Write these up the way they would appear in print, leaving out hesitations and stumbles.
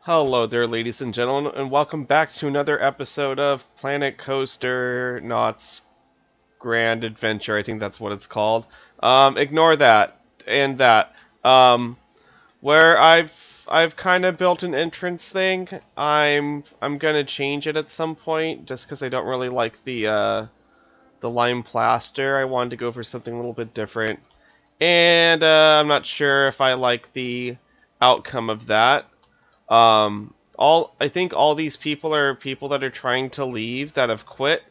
Hello there, ladies and gentlemen, and welcome back to another episode of Planet Coaster Knott's Grand Adventure. I think that's what it's called. Ignore that and that. Where I've kind of built an entrance thing. I'm gonna change it at some point, just because I don't really like the lime plaster. I wanted to go for something a little bit different, and I'm not sure if I like the outcome of that. I think all these people are people that are trying to leave that have quit,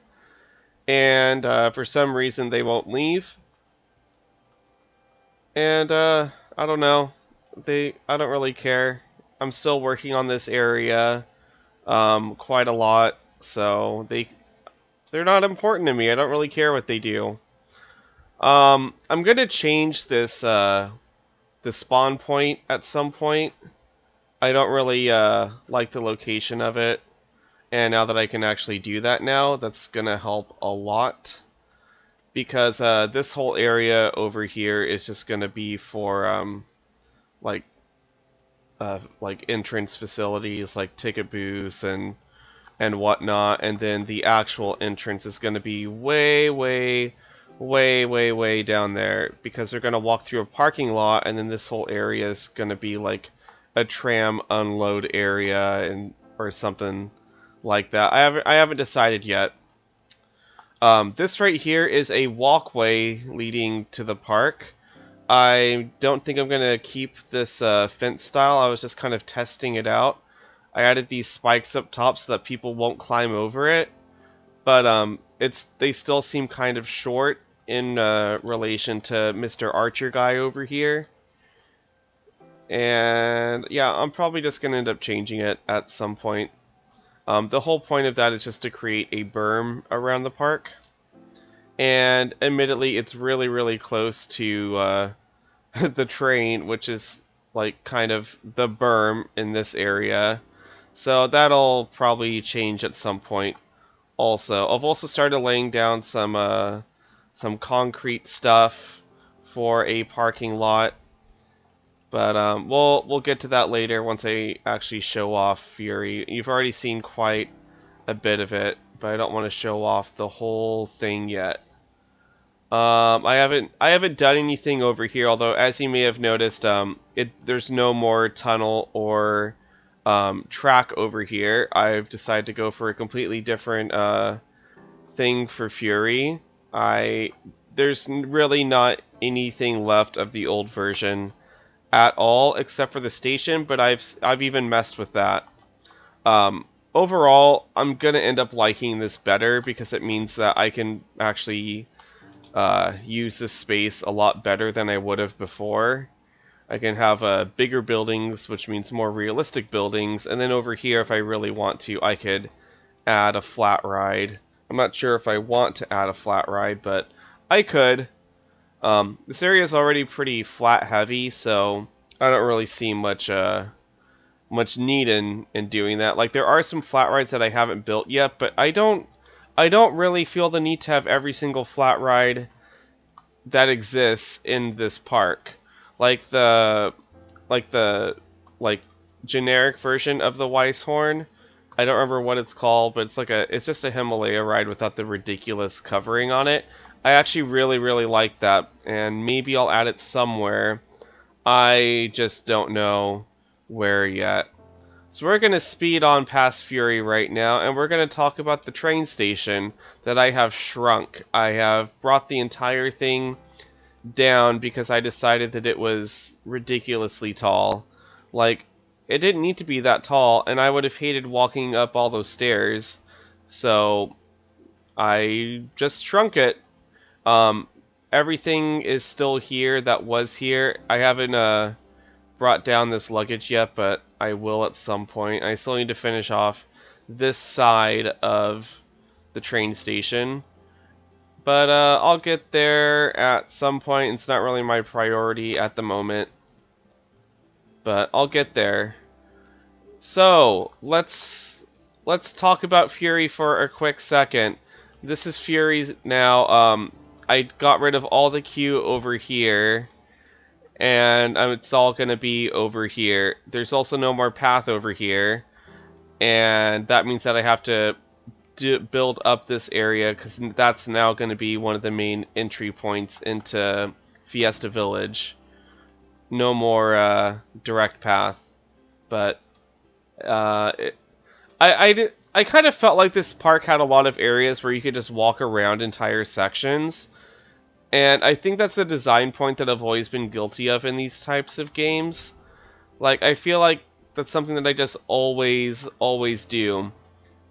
and for some reason they won't leave. And I don't know. I don't really care. I'm still working on this area quite a lot, so they're not important to me. I don't really care what they do. I'm gonna change this the spawn point at some point. I don't really like the location of it, and now that I can actually do that now, that's gonna help a lot, because this whole area over here is just gonna be for like entrance facilities, like ticket booths and whatnot, and then the actual entrance is gonna be way down there, because they're gonna walk through a parking lot, and then this whole area is gonna be like a tram unload area or something like that. I haven't decided yet. This right here is a walkway leading to the park. I don't think I'm gonna keep this fence style. I was just kind of testing it out. I added these spikes up top so that people won't climb over it, but they still seem kind of short in relation to Mr. Archer guy over here. And yeah, I'm probably just going to end up changing it at some point. The whole point of that is just to create a berm around the park. And admittedly, it's really close to the train, which is like kind of the berm in this area. So that'll probably change at some point also. I've also started laying down some concrete stuff for a parking lot. But we'll get to that later once I actually show off Fury. You've already seen quite a bit of it, but I don't want to show off the whole thing yet. I haven't done anything over here, although as you may have noticed, there's no more tunnel or track over here. I've decided to go for a completely different thing for Fury. There's really not anything left of the old version at all, except for the station, but I've even messed with that. Overall, I'm gonna end up liking this better, because it means that I can actually use this space a lot better than I would have before. I can have bigger buildings, which means more realistic buildings, and then over here, if I really want to, I could add a flat ride. I'm not sure if I want to add a flat ride, but I could. This area is already pretty flat heavy, so I don't really see much need in doing that. Like, there are some flat rides that I haven't built yet, but I don't really feel the need to have every single flat ride that exists in this park. Like the generic version of the Weisshorn. I don't remember what it's called, but it's just a Himalaya ride without the ridiculous covering on it. I actually really like that, and maybe I'll add it somewhere. I just don't know where yet. So we're going to speed on past Fury right now, and we're going to talk about the train station that I have shrunk. I have brought the entire thing down because I decided that it was ridiculously tall. Like, it didn't need to be that tall, and I would have hated walking up all those stairs. So I just shrunk it. Everything is still here that was here. I haven't brought down this luggage yet, but I will at some point. I still need to finish off this side of the train station. But I'll get there at some point. It's not really my priority at the moment, but I'll get there. So let's talk about Fury for a quick second. This is Fury's now. I got rid of all the queue over here, and it's all going to be over here. There's also no more path over here, and that means that I have to build up this area, because that's now going to be one of the main entry points into Fiesta Village. No more direct path, but I kind of felt like this park had a lot of areas where you could just walk around entire sections, and I think that's a design point that I've always been guilty of in these types of games. Like, I feel like that's something that I just always do,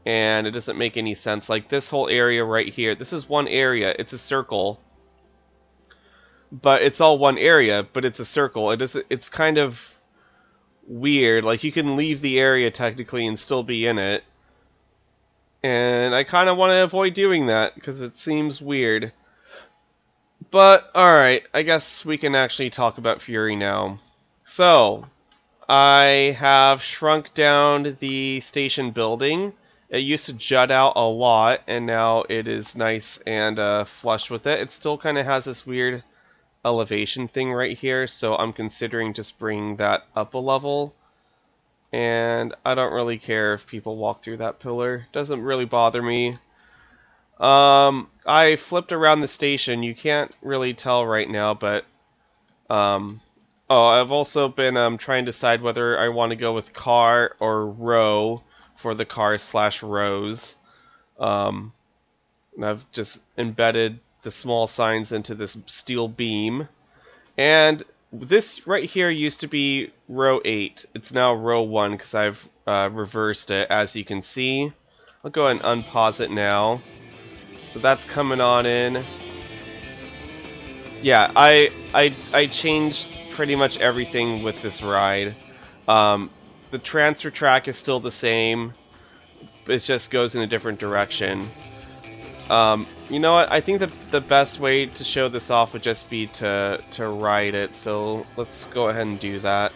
and it doesn't make any sense. Like, this whole area right here, this is one area, it's a circle, but it's all one area, but it's a circle. It's kind of weird. Like, you can leave the area technically and still be in it, and I kind of want to avoid doing that because it seems weird. But alright, I guess we can actually talk about Fury now. So, I have shrunk down the station building. It used to jut out a lot, and now it is nice and flush with it. It still kind of has this weird elevation thing right here, so I'm considering just bringing that up a level. And I don't really care if people walk through that pillar. Doesn't really bother me. I flipped around the station. You can't really tell right now, but oh, I've also been trying to decide whether I want to go with car or row for the cars/rows. And I've just embedded the small signs into this steel beam. And this right here used to be row 8. It's now row 1 because I've reversed it, as you can see. I'll go ahead and unpause it now. So that's coming on in. Yeah, I changed pretty much everything with this ride. The transfer track is still the same. It just goes in a different direction. You know what? I think the best way to show this off would just be to ride it. So let's go ahead and do that.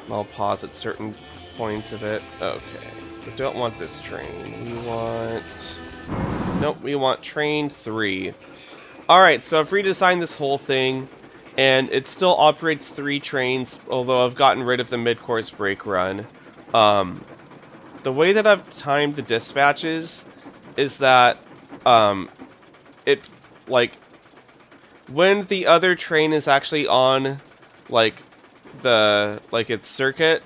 I'll pause at certain points of it. Okay. We don't want this train. We want... Nope, we want train 3. Alright, so I've redesigned this whole thing, and it still operates 3 trains, although I've gotten rid of the mid-course brake run. The way that I've timed the dispatches is that it, like, when the other train is actually on, like, its circuit,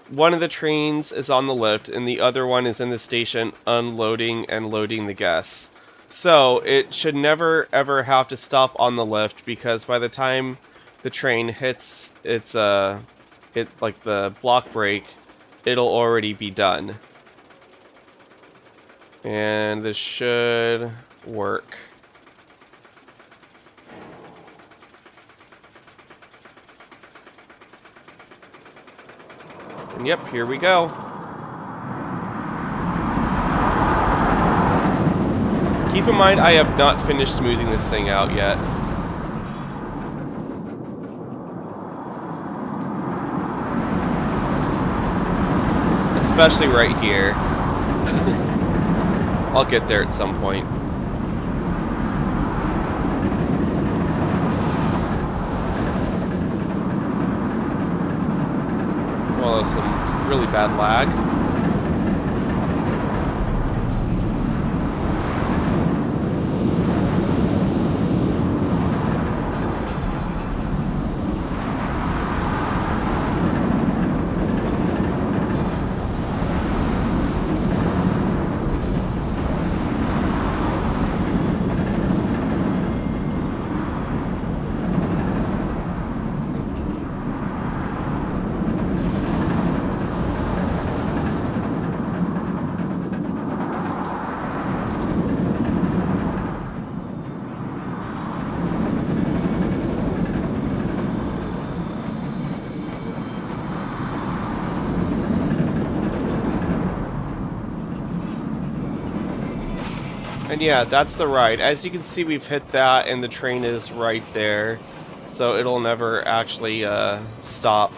one of the trains is on the lift and the other one is in the station unloading and loading the guests. So it should never ever have to stop on the lift, because by the time the train hits its like the block brake, it'll already be done. And this should work. And yep, here we go. Keep in mind, I have not finished smoothing this thing out yet. Especially right here. I'll get there at some point. Well, there's some really bad lag. And yeah, that's the ride. As you can see, we've hit that, and the train is right there. So it'll never actually stop,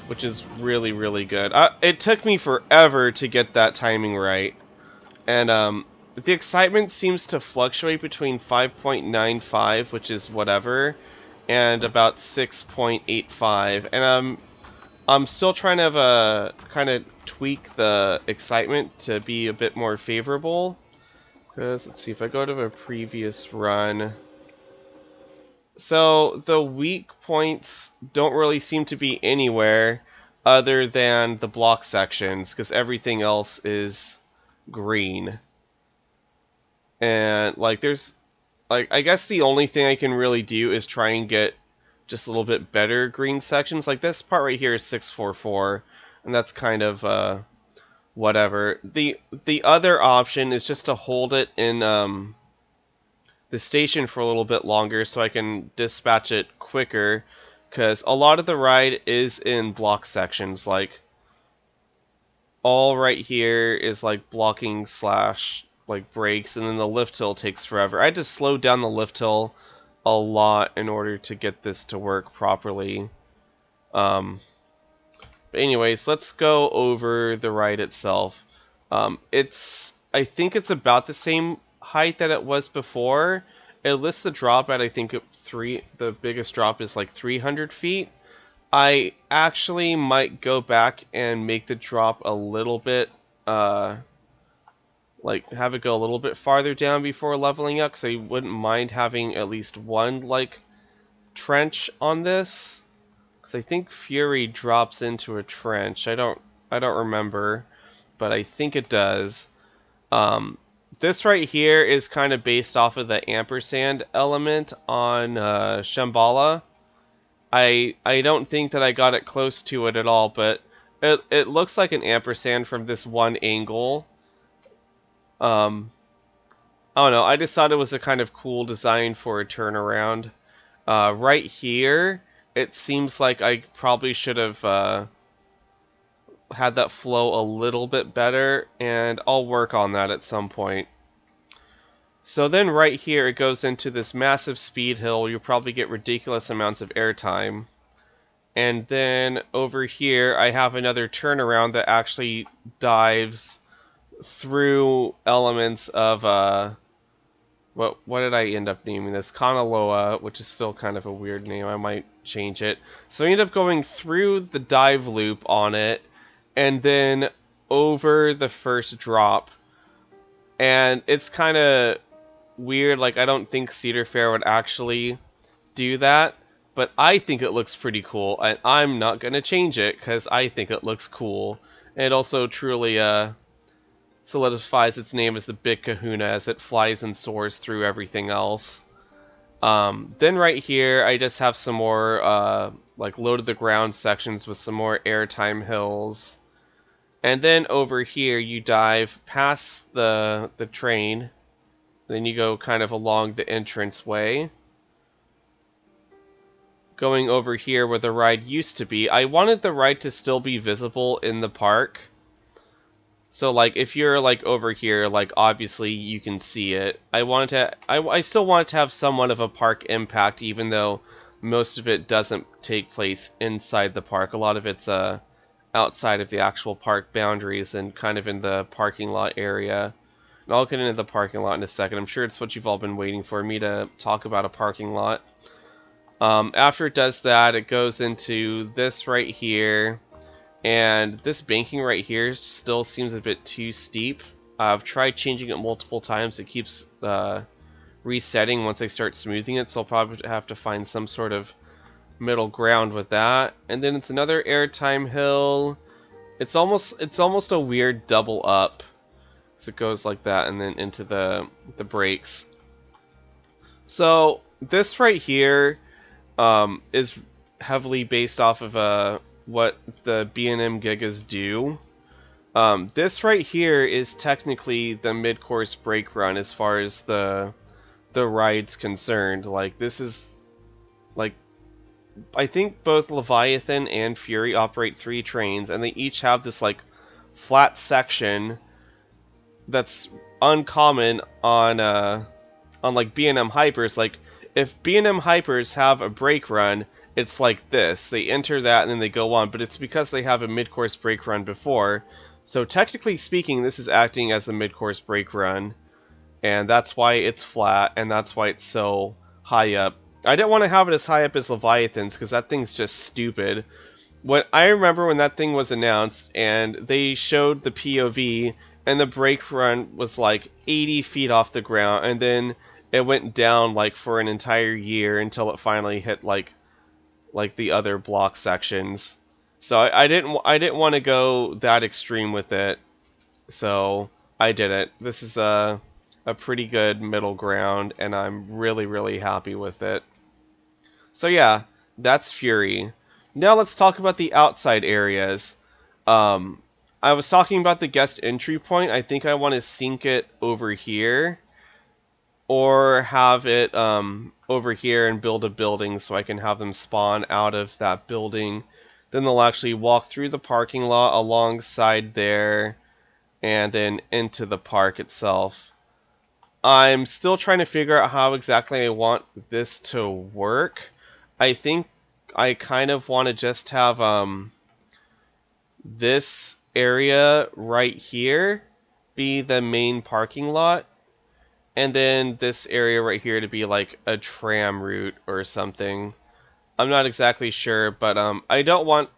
which is really, really good. It took me forever to get that timing right. And the excitement seems to fluctuate between 5.95, which is whatever, and about 6.85, and I'm still trying to kind of tweak the excitement to be a bit more favorable. Because let's see, if I go to a previous run, so the weak points don't really seem to be anywhere other than the block sections, because everything else is green. And like there's like I guess the only thing I can really do is try and get just a little bit better green sections. Like this part right here is 644, and that's kind of whatever. The other option is just to hold it in the station for a little bit longer so I can dispatch it quicker, because a lot of the ride is in block sections. Like all right here is like blocking slash like brakes, and then the lift hill takes forever. I had to slow down the lift hill a lot in order to get this to work properly. But anyways, let's go over the ride itself. I think it's about the same height that it was before. It lists the drop at, I think, the biggest drop is like 300 feet. I actually might go back and make the drop a little bit, like have it go a little bit farther down before leveling up, because I wouldn't mind having at least one like trench on this, because I think Fury drops into a trench. I don't remember, but I think it does. This right here is kind of based off of the ampersand element on Shambhala. I don't think that I got it close to it at all, but it looks like an ampersand from this one angle. I don't know, I just thought it was a kind of cool design for a turnaround. Right here, it seems like I probably should have had that flow a little bit better, and I'll work on that at some point. So then right here, it goes into this massive speed hill. You'll probably get ridiculous amounts of airtime. And then over here, I have another turnaround that actually dives through elements of what did I end up naming this? Kanaloa, which is still kind of a weird name. I might change it. So I end up going through the dive loop on it, and then over the first drop. And it's kind of weird. Like, I don't think Cedar Fair would actually do that, but I think it looks pretty cool, and I'm not going to change it because I think it looks cool. And it also truly solidifies its name as the Big Kahuna as it flies and soars through everything else. Then right here, I just have some more like low to the ground sections with some more airtime hills. And then over here, you dive past the train. Then you go kind of along the entrance way. Going over here where the ride used to be. I wanted the ride to still be visible in the park. So like if you're like over here, like obviously you can see it. I still want to have somewhat of a park impact, even though most of it doesn't take place inside the park. A lot of it's outside of the actual park boundaries and kind of in the parking lot area. And I'll get into the parking lot in a second. I'm sure it's what you've all been waiting for, me to talk about a parking lot. After it does that, it goes into this right here. And this banking right here still seems a bit too steep. I've tried changing it multiple times. It keeps resetting once I start smoothing it, so I'll probably have to find some sort of middle ground with that. And then it's another airtime hill. It's almost a weird double up. So it goes like that and then into the brakes. So this right here is heavily based off of what the B&M Gigas do. This right here is technically the mid-course brake run as far as the ride's concerned. Like, this is like, I think both Leviathan and Fury operate 3 trains, and they each have this like flat section that's uncommon on like B&M Hypers. Like, if B&M Hypers have a brake run, it's like this. They enter that and then they go on, but it's because they have a mid-course brake run before. So technically speaking, this is acting as the mid-course brake run, and that's why it's flat, and that's why it's so high up I didn't want to have it as high up as Leviathan's because that thing's just stupid. What I remember when that thing was announced and they showed the POV and the brake run was like 80 feet off the ground, and then it went down like for an entire year until it finally hit like the other block sections. So I didn't want to go that extreme with it. So I didn't. This is a pretty good middle ground, and I'm really, really happy with it. So yeah, that's Fury. Now let's talk about the outside areas. I was talking about the guest entry point. I think I want to sink it over here, or have it over here and build a building so I can have them spawn out of that building. Then they'll actually walk through the parking lot alongside there, and then into the park itself. I'm still trying to figure out how exactly I want this to work. I think I kind of want to just have this area right here be the main parking lot, and then this area right here to be like a tram route or something. I'm not exactly sure, but I don't want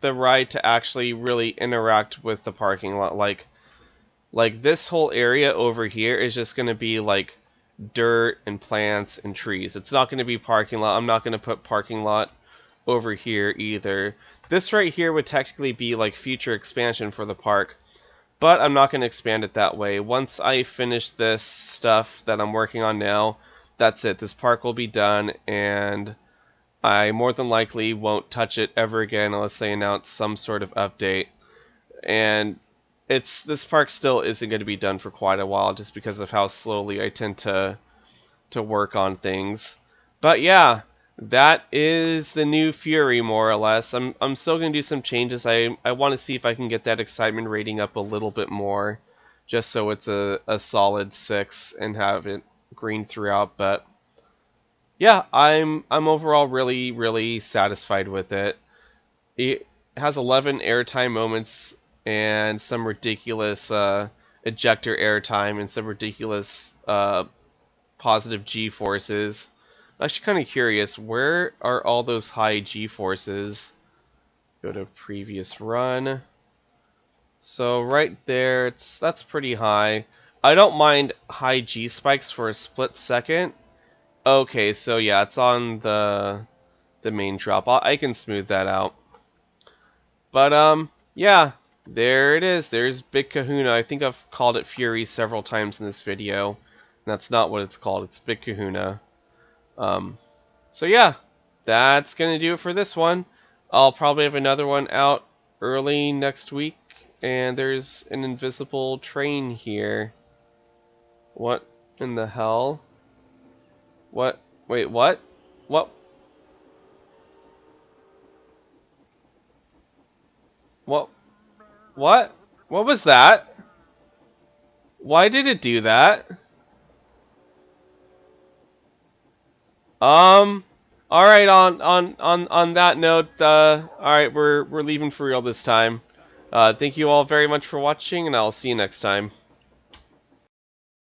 the ride to actually really interact with the parking lot. Like this whole area over here is just going to be like dirt and plants and trees. It's not going to be parking lot. I'm not going to put parking lot over here either. This right here would technically be like future expansion for the park, but I'm not going to expand it that way. Once I finish this stuff that I'm working on now, that's it. This park will be done, and I more than likely won't touch it ever again unless they announce some sort of update. And this park still isn't going to be done for quite a while just because of how slowly I tend to work on things. But yeah, that is the new Fury, more or less. I'm still going to do some changes. I want to see if I can get that excitement rating up a little bit more, just so it's a solid 6 and have it green throughout. But yeah, I'm overall really, really satisfied with it. It has 11 airtime moments and some ridiculous ejector airtime and some ridiculous positive G-forces. I'm actually kind of curious, where are all those high G-forces? Go to previous run. So right there, that's pretty high. I don't mind high G spikes for a split second. Okay, so yeah, it's on the main drop. I can smooth that out. But yeah, there it is. There's Big Kahuna. I think I've called it Fury several times in this video. That's not what it's called. It's Big Kahuna. So yeah, that's gonna do it for this one. I'll probably have another one out early next week. And there's an invisible train here. What in the hell? What? Wait, what? What? What? What? What was that? Why did it do that? Alright, on that note, alright, we're leaving for real this time. Thank you all very much for watching, and I'll see you next time.